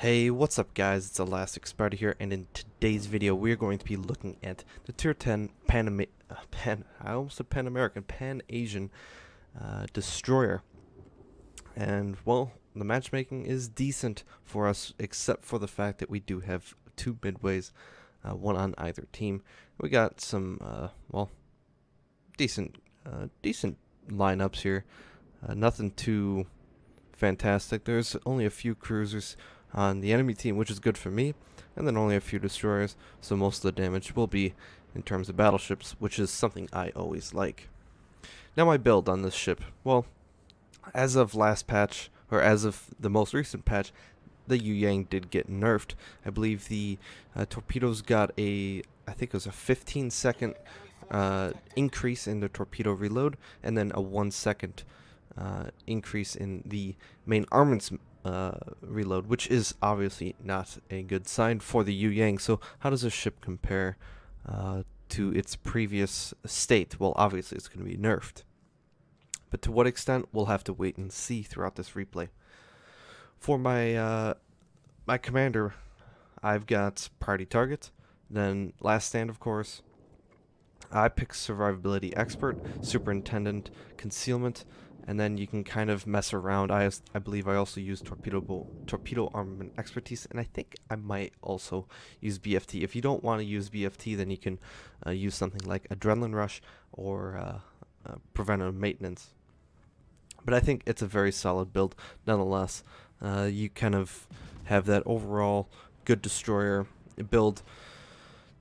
Hey, what's up guys, it's ElasticSpyder here, and in today's video we're going to be looking at the Tier 10 Pan-Asian destroyer. And well, the matchmaking is decent for us, except for the fact that we do have two midways, one on either team. We got some, well, decent lineups here, nothing too fantastic. There's only a few cruisers on the enemy team, which is good for me, and then only a few destroyers, so most of the damage will be in terms of battleships, which is something I always like. Now my build on this ship, well, as of last patch, or as of the most recent patch, the Yueyang did get nerfed. I believe the torpedoes got I think it was a 15-second increase in the torpedo reload, and then a 1-second increase in the main armaments reload, which is obviously not a good sign for the Yueyang. So how does this ship compare to its previous state? Well, obviously it's going to be nerfed, but to what extent, we'll have to wait and see throughout this replay. For my my commander, I've got priority target, then last stand, of course. I pick survivability expert, superintendent, concealment, and then you can kind of mess around. I believe I also use torpedo armament expertise, and I think I might also use BFT. If you don't want to use BFT, then you can use something like adrenaline rush or preventive maintenance. But I think it's a very solid build nonetheless. You kind of have that overall good destroyer build.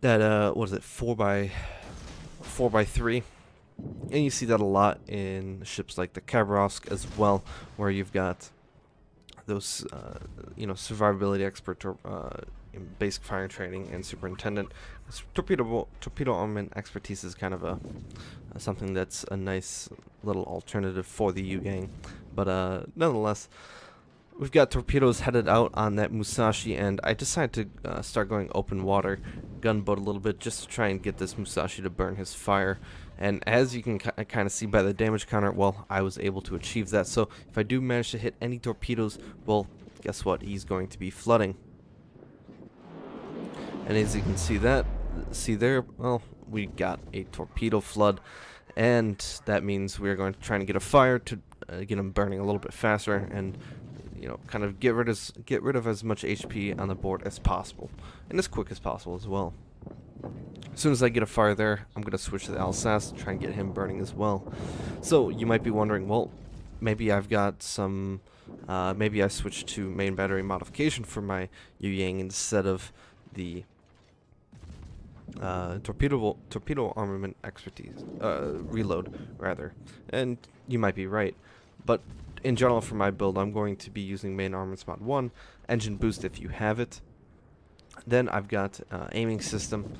That what is it, 4x3. And you see that a lot in ships like the Khabarovsk as well, where you've got those, survivability expert, in basic firing training, and superintendent. Torpedo armament expertise is kind of something that's a nice little alternative for the Yueyang. But nonetheless, we've got torpedoes headed out on that Musashi, and I decided to start going open water, gunboat a little bit, just to try and get this Musashi to burn his fire. And as you can kind of see by the damage counter, well, I was able to achieve that. So if I do manage to hit any torpedoes, well, guess what? He's going to be flooding. And as you can see there, well, we got a torpedo flood, and that means we're going to try and get a fire to get him burning a little bit faster, and kind of get rid of as much HP on the board as possible, and as quick as possible as well. As soon as I get a fire there, I'm going to switch to the Alsace to try and get him burning as well. So you might be wondering, well, maybe I've got some, maybe I switched to main battery modification for my Yueyang instead of the torpedo armament expertise, reload rather. And you might be right, but in general for my build, I'm going to be using main armaments mod 1, engine boost if you have it. Then I've got aiming system.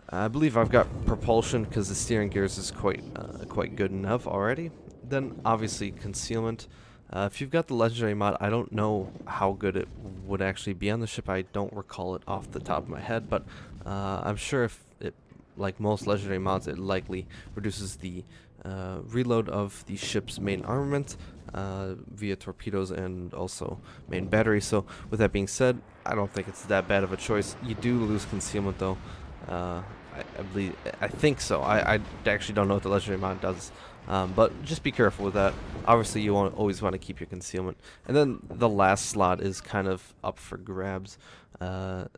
I believe I've got propulsion because the steering gears is quite good enough already. Then obviously concealment. If you've got the legendary mod, I don't know how good it would actually be on the ship. I don't recall it off the top of my head, but I'm sure if it, like most legendary mods, it likely reduces the reload of the ship's main armament via torpedoes and also main battery. So with that being said, I don't think it's that bad of a choice. You do lose concealment though. I think so. I actually don't know what the legendary mod does, but just be careful with that. Obviously, you always want to keep your concealment. And then the last slot is kind of up for grabs. For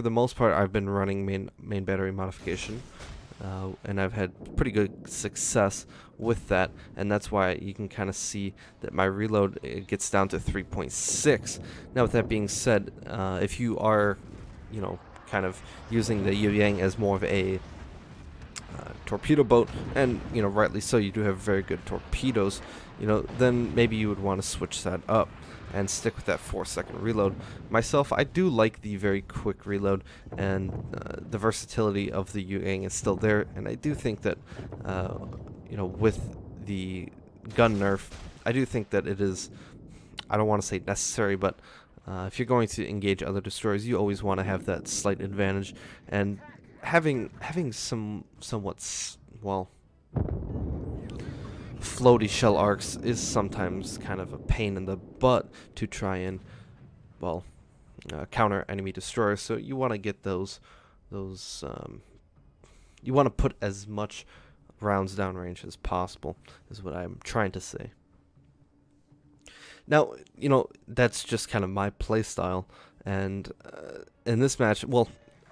the most part, I've been running main battery modification, and I've had pretty good success with that, and that's why you can kind of see that my reload, it gets down to 3.6. Now, with that being said, if you are, kind of using the Yueyang as more of a torpedo boat, and rightly so, you do have very good torpedoes, then maybe you would want to switch that up and stick with that 4-second reload. Myself, I do like the very quick reload, and the versatility of the Yueyang is still there, and I do think that with the gun nerf, I do think that it is, I don't want to say necessary, but if you're going to engage other destroyers, you always want to have that slight advantage, and having somewhat, well, floaty shell arcs is sometimes kind of a pain in the butt to try and, well, counter enemy destroyers. So you want to get those you want to put as much rounds downrange as possible, is what I'm trying to say. Now, you know, that's just kind of my play style, and in this match, well,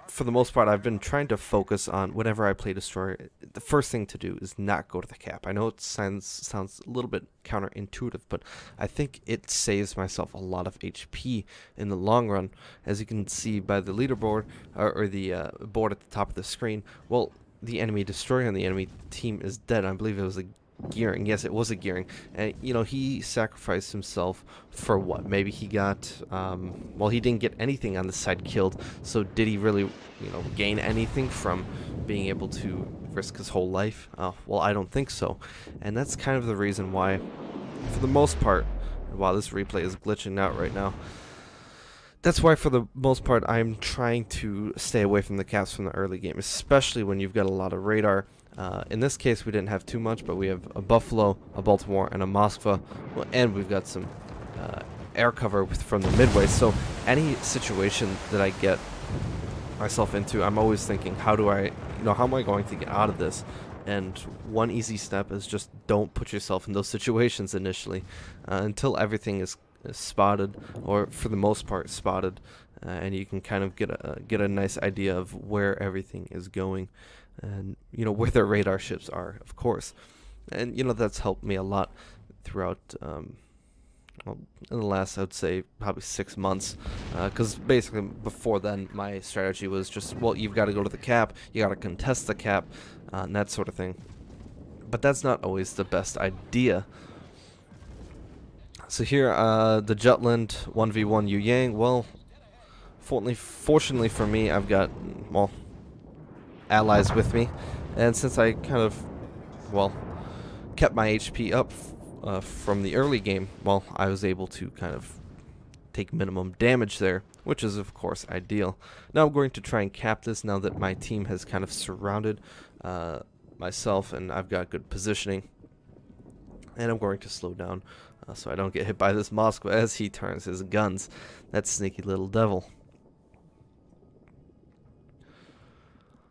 for the most part, I've been trying to focus on whenever I play Destroyer, the first thing to do is not go to the cap. I know it sounds a little bit counterintuitive, but I think it saves myself a lot of HP in the long run. As you can see by the leaderboard, or the board at the top of the screen, well, the enemy Destroyer on the enemy team is dead. I believe it was a gearing. Yes, it was a gearing. And, you know, he sacrificed himself for what? Maybe he got, well, he didn't get anything on the side killed, so did he really, you know, gain anything from being able to risk his whole life? Well, I don't think so. And that's kind of the reason why, for the most part, while this replay is glitching out right now, that's why, for the most part, I'm trying to stay away from the caps from the early game, especially when you've got a lot of radar. In this case, we didn't have too much, but we have a Buffalo, a Baltimore, and a Moskva, well, and we've got some air cover from the midway. So any situation that I get myself into, I'm always thinking, how do I, you know, how am I going to get out of this? And one easy step is just don't put yourself in those situations initially until everything is spotted, or for the most part spotted, and you can kind of get a nice idea of where everything is going, and you know where their radar ships are, of course. And you know that's helped me a lot throughout well, in the last, I would say, probably 6 months, because basically before then my strategy was just, well, you've got to go to the cap, you got to contest the cap, and that sort of thing. But that's not always the best idea. So here, the Jutland 1v1 Yueyang. Well, fortunately for me, I've got, well, allies with me, and since I kind of, well, kept my HP up from the early game, well, I was able to kind of take minimum damage there, which is of course ideal. Now I'm going to try and cap this now that my team has kind of surrounded myself, and I've got good positioning, and I'm going to slow down so I don't get hit by this Moskva as he turns his guns. That sneaky little devil.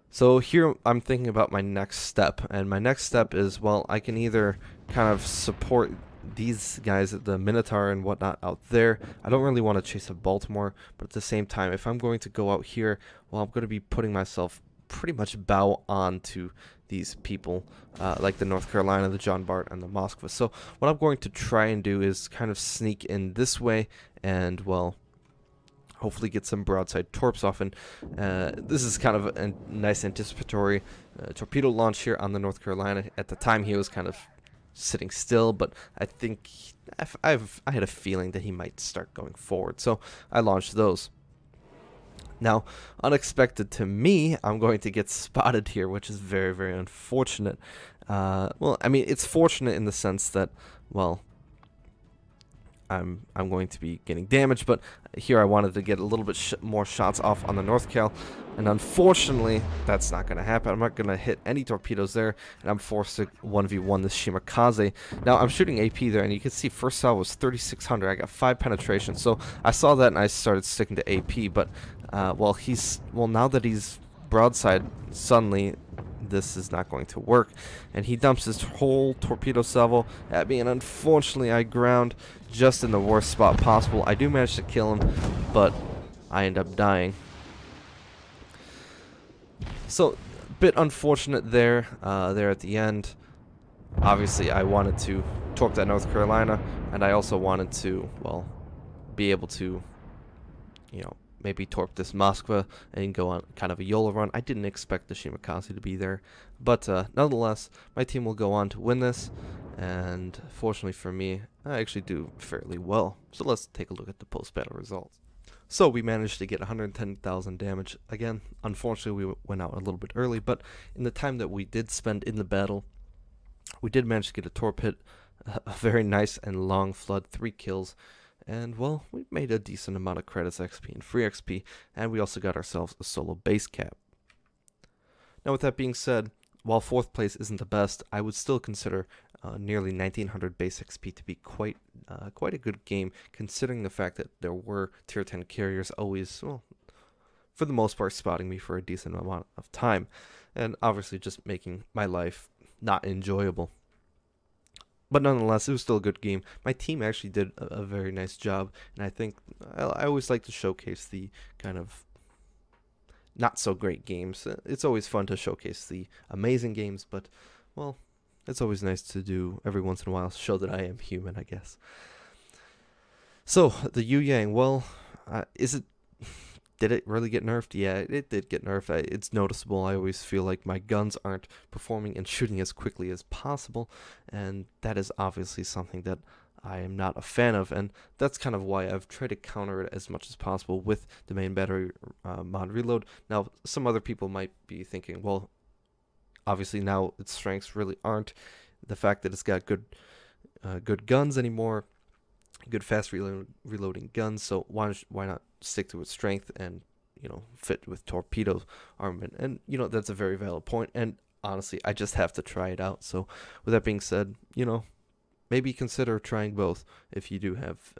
So here I'm thinking about my next step, and my next step is, well, I can either kind of support these guys at the Minotaur and whatnot out there. I don't really want to chase a Baltimore, but at the same time, if I'm going to go out here, well, I'm going to be putting myself pretty much bow on to these people, like the North Carolina, the John Bart, and the Moskva. So what I'm going to try and do is kind of sneak in this way and, well, hopefully get some broadside torps off. And this is kind of a nice anticipatory torpedo launch here on the North Carolina. At the time, he was kind of sitting still, but I think I had a feeling that he might start going forward, so I launched those. Now, unexpected to me, I'm going to get spotted here, which is very, very unfortunate. Well, I mean, it's fortunate in the sense that, well, I'm going to be getting damage, but here I wanted to get a little bit more shots off on the North Cal, and unfortunately, that's not going to happen. I'm not going to hit any torpedoes there, and I'm forced to 1v1 this Shimakaze. Now, I'm shooting AP there, and you can see first shot was 3,600. I got 5 penetration, so I saw that, and I started sticking to AP, but, well, now that he's broadside, suddenly this is not going to work, and he dumps his whole torpedo salvo at me, and unfortunately I ground just in the worst spot possible. I do manage to kill him, but I end up dying. So, a bit unfortunate there at the end. Obviously I wanted to torp that North Carolina, and I also wanted to, well, be able to, you know, maybe torp this Moskva and go on kind of a YOLO run. I didn't expect the Shimakaze to be there, but nonetheless, my team will go on to win this, and fortunately for me, I actually do fairly well. So let's take a look at the post-battle results. So we managed to get 110,000 damage. Again, unfortunately, we went out a little bit early, but in the time that we did spend in the battle, we did manage to get a torp hit, a very nice and long flood, 3 kills. And, well, we made a decent amount of credits XP and free XP, and we also got ourselves a solo base cap. Now, with that being said, while 4th place isn't the best, I would still consider nearly 1900 base XP to be quite a good game, considering the fact that there were tier 10 carriers always, well, for the most part, spotting me for a decent amount of time, and obviously just making my life not enjoyable. But nonetheless, it was still a good game. My team actually did a very nice job, and I think I always like to showcase the kind of not so great games. It's always fun to showcase the amazing games, but, well, it's always nice to do every once in a while, show that I am human, I guess. So, the Yueyang, well, did it really get nerfed? Yeah, it did get nerfed. It's noticeable. I always feel like my guns aren't performing and shooting as quickly as possible, and that is obviously something that I am not a fan of, and that's kind of why I've tried to counter it as much as possible with the main battery mod reload. Now, some other people might be thinking, well, obviously now its strengths really aren't the fact that it's got good guns anymore, good fast reloading guns, so why not stick to its strength and, you know, fit with torpedo armament? And, you know, that's a very valid point, and honestly, I just have to try it out. So with that being said, you know, maybe consider trying both if you do have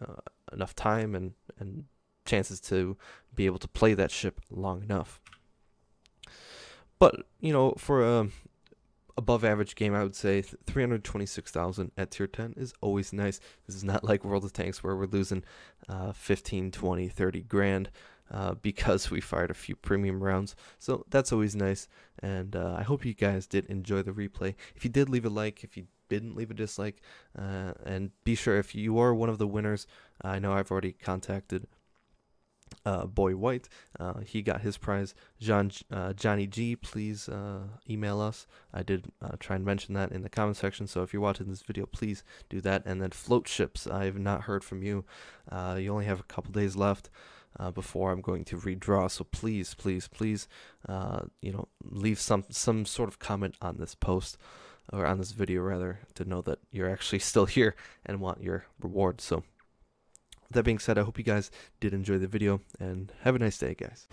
enough time and chances to be able to play that ship long enough. But, you know, for a above average game, I would say 326,000 at tier 10 is always nice. This is not like World of Tanks where we're losing 15, 20, 30 grand because we fired a few premium rounds. So that's always nice, and I hope you guys did enjoy the replay. If you did, leave a like. If you didn't, leave a dislike, and be sure, if you are one of the winners, I know I've already contacted Boy White. He got his prize. Johnny G, please email us. I did try and mention that in the comment section, so if you're watching this video, please do that. And then Float Ships, I have not heard from you. You only have a couple days left before I'm going to redraw, so please, please, please, you know, leave some sort of comment on this post, or on this video rather, to know that you're actually still here and want your reward. So that being said, I hope you guys did enjoy the video, and have a nice day, guys.